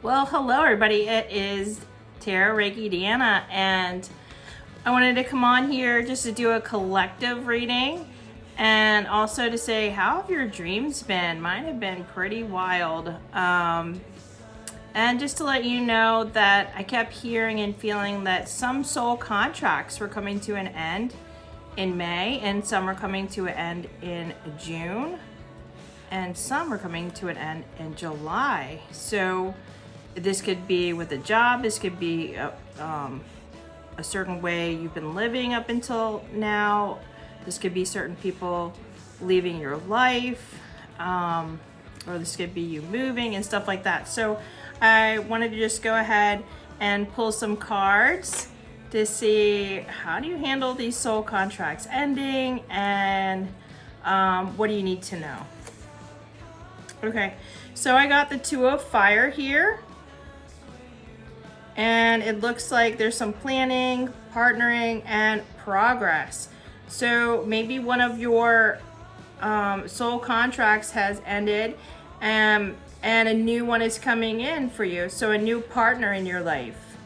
Well, hello everybody. It is Tara Reiki Deanna, and I wanted to come on here just to do a collective reading and also to say, how have your dreams been? Mine have been pretty wild. And just to let you know that I kept hearing and feeling that some soul contracts were coming to an end in May, and some are coming to an end in June, and some are coming to an end in July. So this could be with a job, this could be a certain way you've been living up until now. This could be certain people leaving your life, or this could be you moving and stuff like that. So I wanted to just go ahead and pull some cards to see how do you handle these soul contracts ending, and what do you need to know. Okay, so I got the Two of Fire here. And it looks like there's some planning, partnering, and progress. So maybe one of your soul contracts has ended, and a new one is coming in for you. So a new partner in your life,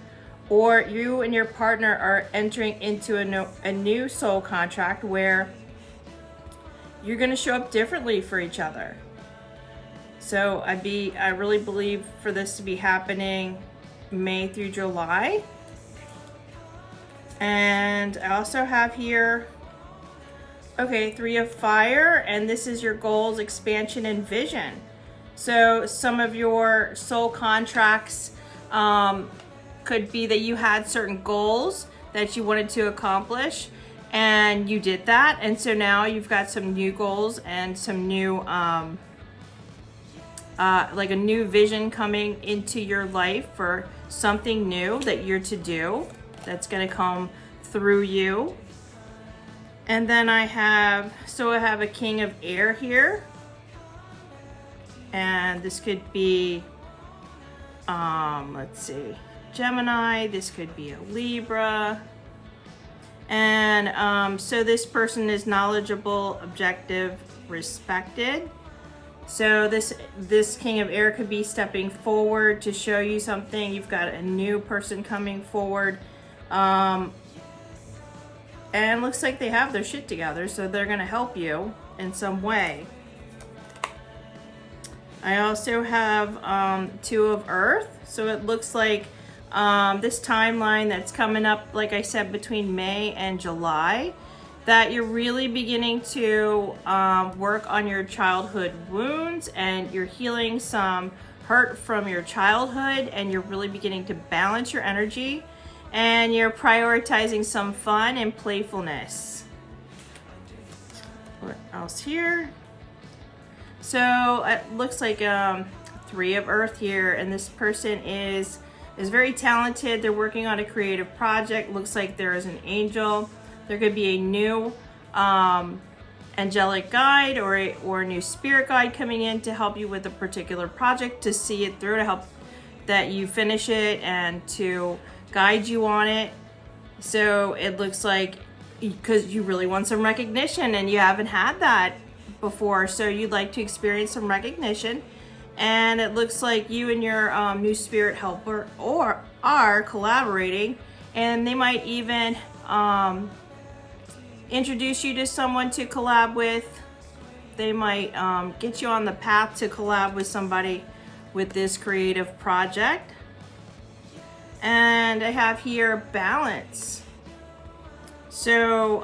or you and your partner are entering into a new soul contract where you're going to show up differently for each other. So I really believe for this to be happening May through July. And I also have here, okay, Three of Fire, and this is your goals, expansion, and vision. So some of your soul contracts could be that you had certain goals that you wanted to accomplish, and you did that, and so now you've got some new goals and some new like a new vision coming into your life for something new that you're to do that's going to come through you. And then I have a King of Air here, and this could be let's see, Gemini, this could be a Libra. And so this person is knowledgeable, objective, respected. So this King of Air could be stepping forward to show you something. You've got a new person coming forward. And it looks like they have their shit together, so they're going to help you in some way. I also have Two of Earth. So it looks like this timeline that's coming up, like I said, between May and July, that you're really beginning to work on your childhood wounds, and you're healing some hurt from your childhood, and you're really beginning to balance your energy, and you're prioritizing some fun and playfulness. What else here? So it looks like Three of Earth here, and this person is very talented. They're working on a creative project. Looks like there is an angel. There could be a new angelic guide or a new spirit guide coming in to help you with a particular project, to see it through, to help that you finish it and to guide you on it. So it looks like, because you really want some recognition and you haven't had that before, so you'd like to experience some recognition. And it looks like you and your new spirit helper are collaborating, and they might even introduce you to someone to collab with. They might get you on the path to collab with somebody with this creative project. And I have here balance. So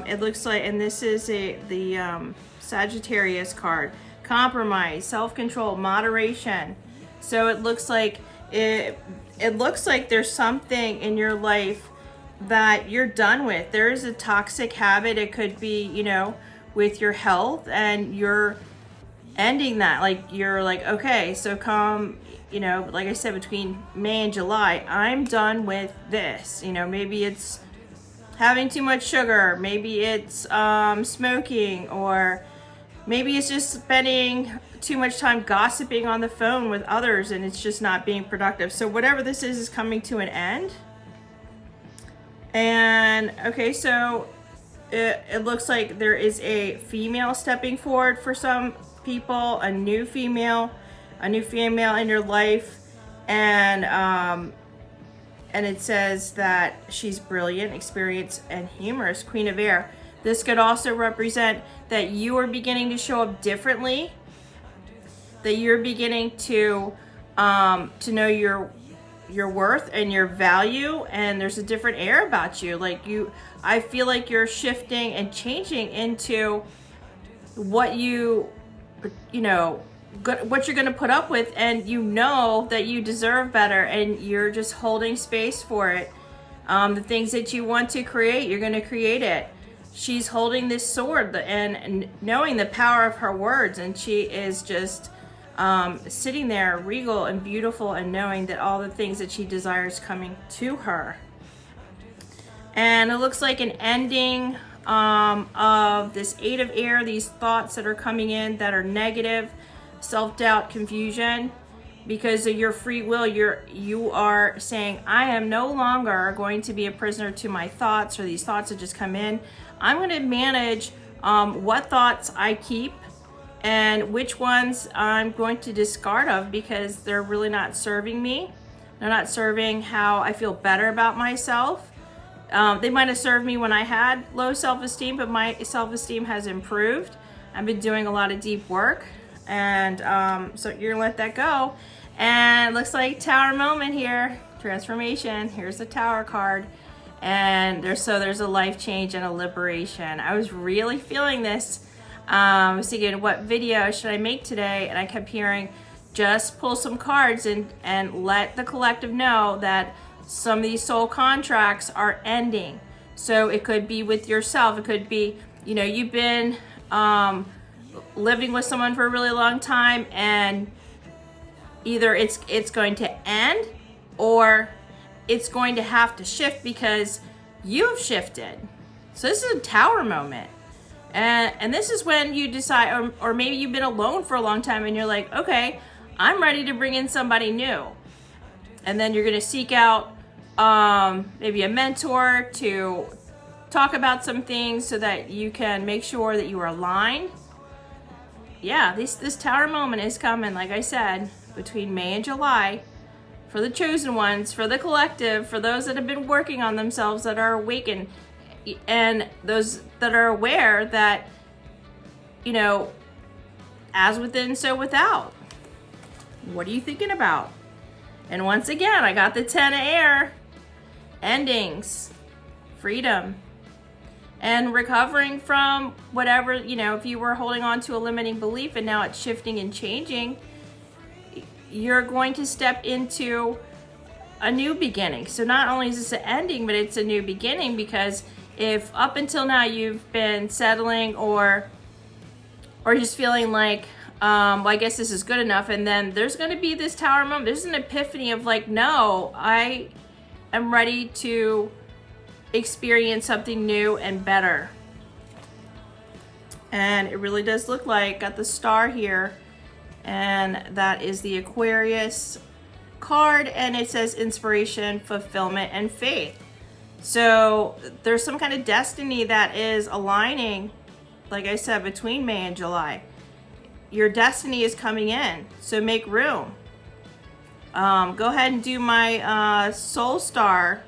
it looks like, and this is the Sagittarius card. Compromise, self-control, moderation. So it looks like there's something in your life that you're done with. There is a toxic habit. It could be, with your health, and you're ending that. Like, you're like, okay, so come, like I said, between May and July, I'm done with this. Maybe it's having too much sugar. Maybe it's smoking, or maybe it's just spending too much time gossiping on the phone with others, and it's just not being productive. So whatever this is coming to an end. And okay, so it looks like there is a female stepping forward for some people, a new female in your life, And it says that she's brilliant, experienced, and humorous, Queen of Air. This could also represent that you are beginning to show up differently, that you're beginning to know your worth and your value, and there's a different air about you. Like I feel like you're shifting and changing into what what you're going to put up with, and you know that you deserve better, and you're just holding space for it. The things that you want to create, you're going to create it. She's holding this sword and knowing the power of her words, and she is just sitting there regal and beautiful, and knowing that all the things that she desires coming to her. And it looks like an ending of this Eight of Air, these thoughts that are coming in that are negative, self-doubt, confusion. Because of your free will, you are saying, I am no longer going to be a prisoner to my thoughts, or these thoughts that just come in. I'm going to manage what thoughts I keep and which ones I'm going to discard of, because they're really not serving me. They're not serving how I feel better about myself. They might have served me when I had low self-esteem, but my self-esteem has improved. I've been doing a lot of deep work, and so you're gonna let that go. And it looks like Tower moment here, transformation. Here's the Tower card, and there's a life change and a liberation. I was really feeling this. I was thinking, what video should I make today? And I kept hearing, just pull some cards and let the collective know that some of these soul contracts are ending. So it could be with yourself. It could be, you've been living with someone for a really long time, and either it's going to end, or it's going to have to shift because you've shifted. So this is a Tower moment. And this is when you decide, or maybe you've been alone for a long time and you're like, okay, I'm ready to bring in somebody new. And then you're going to seek out maybe a mentor to talk about some things so that you can make sure that you are aligned. Yeah, this Tower moment is coming, like I said, between May and July, for the chosen ones, for the collective, for those that have been working on themselves, that are awakened, and those that are aware that, as within, so without. What are you thinking about? And once again, I got the Ten of Air. Endings, freedom, and recovering from whatever, if you were holding on to a limiting belief and now it's shifting and changing, you're going to step into a new beginning. So not only is this an ending, but it's a new beginning, because if up until now you've been settling or just feeling like, well, I guess this is good enough, and then there's going to be this Tower moment. There's an epiphany of like, no, I am ready to experience something new and better. And it really does look like, got the star here, and that is the Aquarius card, and it says inspiration, fulfillment, and faith. So there's some kind of destiny that is aligning, like I said, between May and July. Your destiny is coming in, so make room. Go ahead and do my Soul Star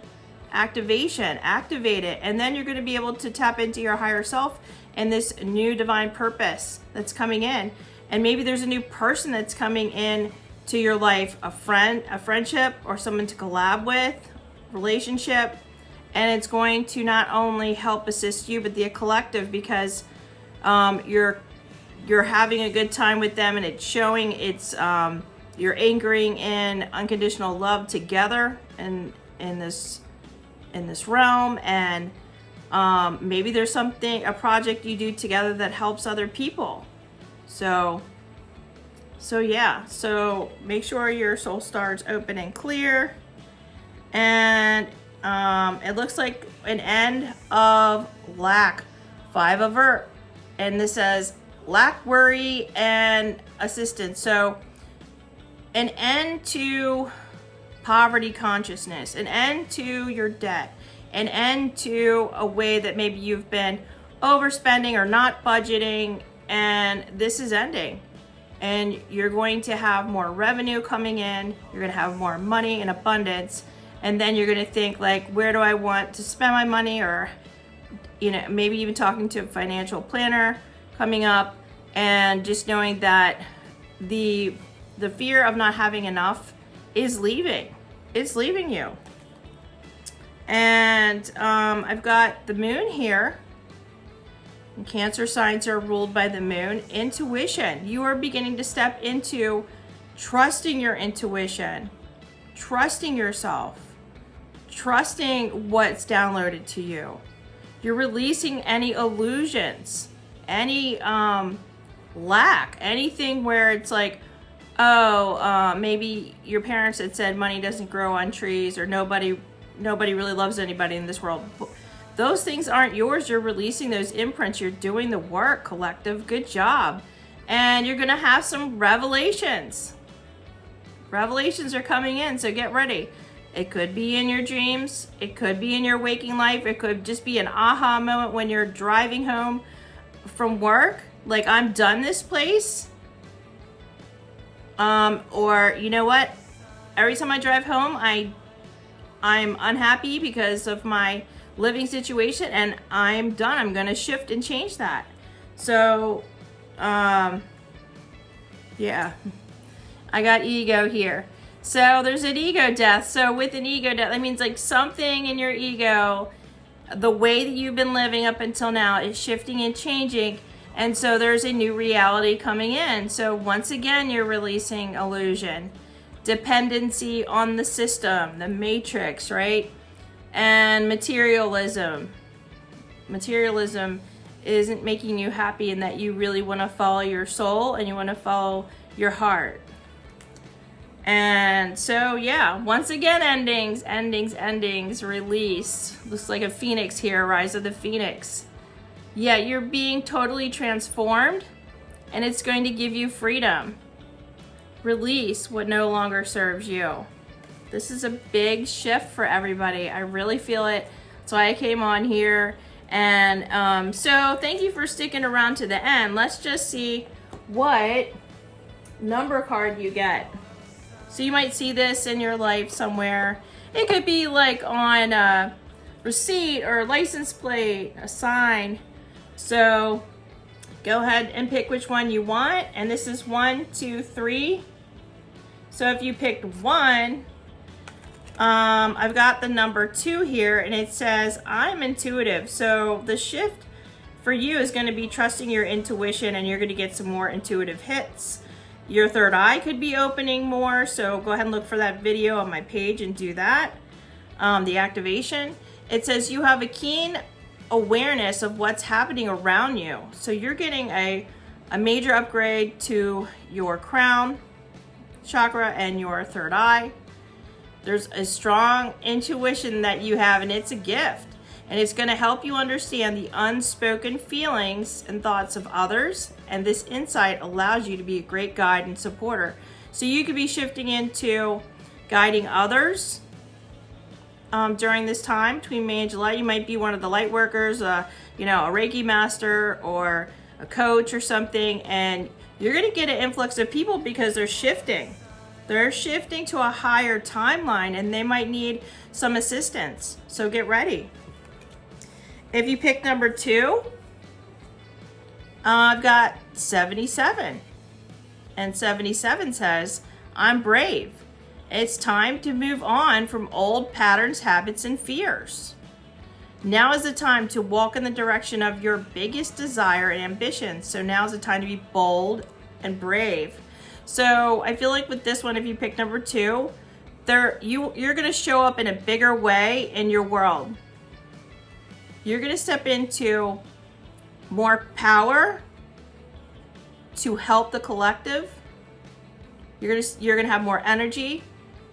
activation. Activate it, and then you're going to be able to tap into your higher self and this new divine purpose that's coming in. And maybe there's a new person that's coming in to your life, a friendship, or someone to collab with, relationship, and it's going to not only help assist you, but the collective, because you're having a good time with them, and it's showing you're anchoring in unconditional love together in this realm. And maybe there's a project you do together that helps other people. So yeah, so make sure your soul star is open and clear. And it looks like an end of lack, 5 of Earth, and this says lack, worry, and assistance. So an end to poverty consciousness, an end to your debt, an end to a way that maybe you've been overspending or not budgeting, and this is ending. and you're going to have more revenue coming in. You're going to have more money in abundance. And then you're going to think like, where do I want to spend my money? Or, you know, maybe even talking to a financial planner coming up, and just knowing that the fear of not having enough is leaving. It's leaving you. And I've got the moon here. And Cancer signs are ruled by the moon. Intuition. You are beginning to step into trusting your intuition, trusting yourself, trusting what's downloaded to you. You're releasing any illusions, any lack, anything where it's like, oh, maybe your parents had said money doesn't grow on trees, or nobody really loves anybody in this world. Those things aren't yours. You're releasing those imprints. You're doing the work, collective. Good job. And you're going to have some revelations. Revelations are coming in, so get ready. It could be in your dreams. It could be in your waking life. It could just be an aha moment when you're driving home from work. Like, I'm done this place. Or, you know what? Every time I drive home, I'm unhappy because of my living situation, and I'm done. I'm going to shift and change that. So, yeah, I got ego here. So there's an ego death. So with an ego death, that means like something in your ego, the way that you've been living up until now is shifting and changing. And so there's a new reality coming in. So once again, you're releasing illusion, dependency on the system, the matrix, right? And materialism. Materialism isn't making you happy, in that you really want to follow your soul and you want to follow your heart. And so, yeah, once again, endings, release. Looks like a phoenix here, rise of the phoenix. Yeah, you're being totally transformed, and it's going to give you freedom. Release what no longer serves you. This is a big shift for everybody. I really feel it. That's why I came on here. And so thank you for sticking around to the end. Let's just see what number card you get. So you might see this in your life somewhere. It could be like on a receipt or a license plate, a sign. So go ahead and pick which one you want. And this is 1, 2, 3. So if you picked 1, I've got the number 2 here, and it says, I'm intuitive. So the shift for you is going to be trusting your intuition, and you're going to get some more intuitive hits. Your third eye could be opening more, so go ahead and look for that video on my page and do that. The activation. It says you have a keen awareness of what's happening around you. So you're getting a major upgrade to your crown chakra and your third eye. There's a strong intuition that you have, and it's a gift. And it's going to help you understand the unspoken feelings and thoughts of others. And this insight allows you to be a great guide and supporter. So you could be shifting into guiding others during this time between May and July. You might be one of the light workers, a Reiki master or a coach or something. And you're going to get an influx of people because they're shifting. They're shifting to a higher timeline, and they might need some assistance. So get ready. If you pick number 2, I've got 77. And 77 says, I'm brave. It's time to move on from old patterns, habits, and fears. Now is the time to walk in the direction of your biggest desire and ambition. So now is the time to be bold and brave. So I feel like with this one, if you pick number 2, you're going to show up in a bigger way in your world. You're going to step into more power to help the collective. You're going to have more energy.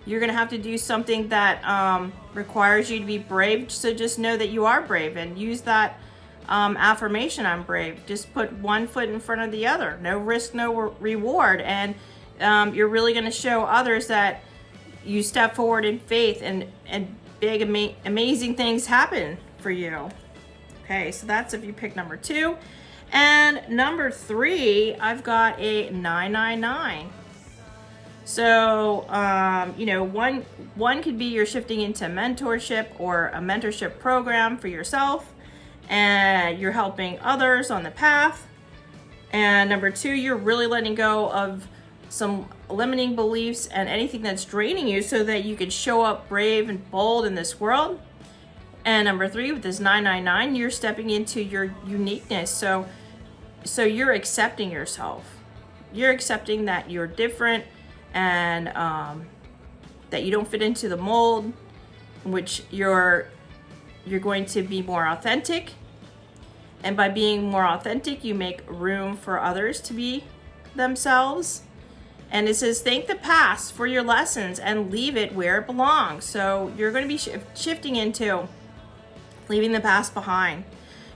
You're going to have to do something that requires you to be brave. So just know that you are brave, and use that affirmation, I'm brave. Just put one foot in front of the other. No risk, no reward. And you're really going to show others that you step forward in faith, and big, amazing things happen for you. Okay, so that's if you pick number 2. And number 3, I've got a 999. So, one could be you're shifting into mentorship or a mentorship program for yourself, and you're helping others on the path. And number 2, you're really letting go of some limiting beliefs and anything that's draining you so that you can show up brave and bold in this world. And number 3, with this 999, you're stepping into your uniqueness. So you're accepting yourself. You're accepting that you're different and that you don't fit into the mold, in which you're going to be more authentic. And by being more authentic, you make room for others to be themselves. And it says, thank the past for your lessons and leave it where it belongs. So you're going to be shifting into leaving the past behind.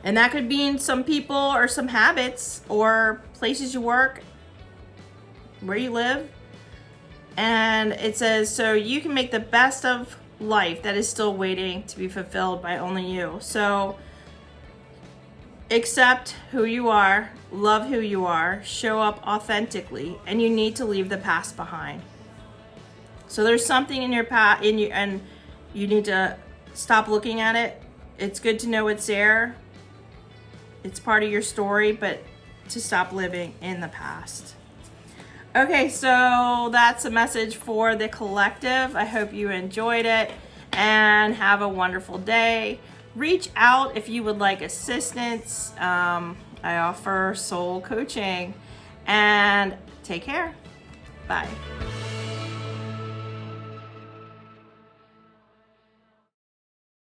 And that could be in some people or some habits or places you work, where you live. And it says, so you can make the best of life that is still waiting to be fulfilled by only you. So accept who you are, love who you are, show up authentically, and you need to leave the past behind. So there's something in your past, and you need to stop looking at it. It's good to know it's there. It's part of your story, but to stop living in the past. Okay, so that's a message for the collective. I hope you enjoyed it and have a wonderful day. Reach out if you would like assistance. I offer soul coaching, and take care. Bye.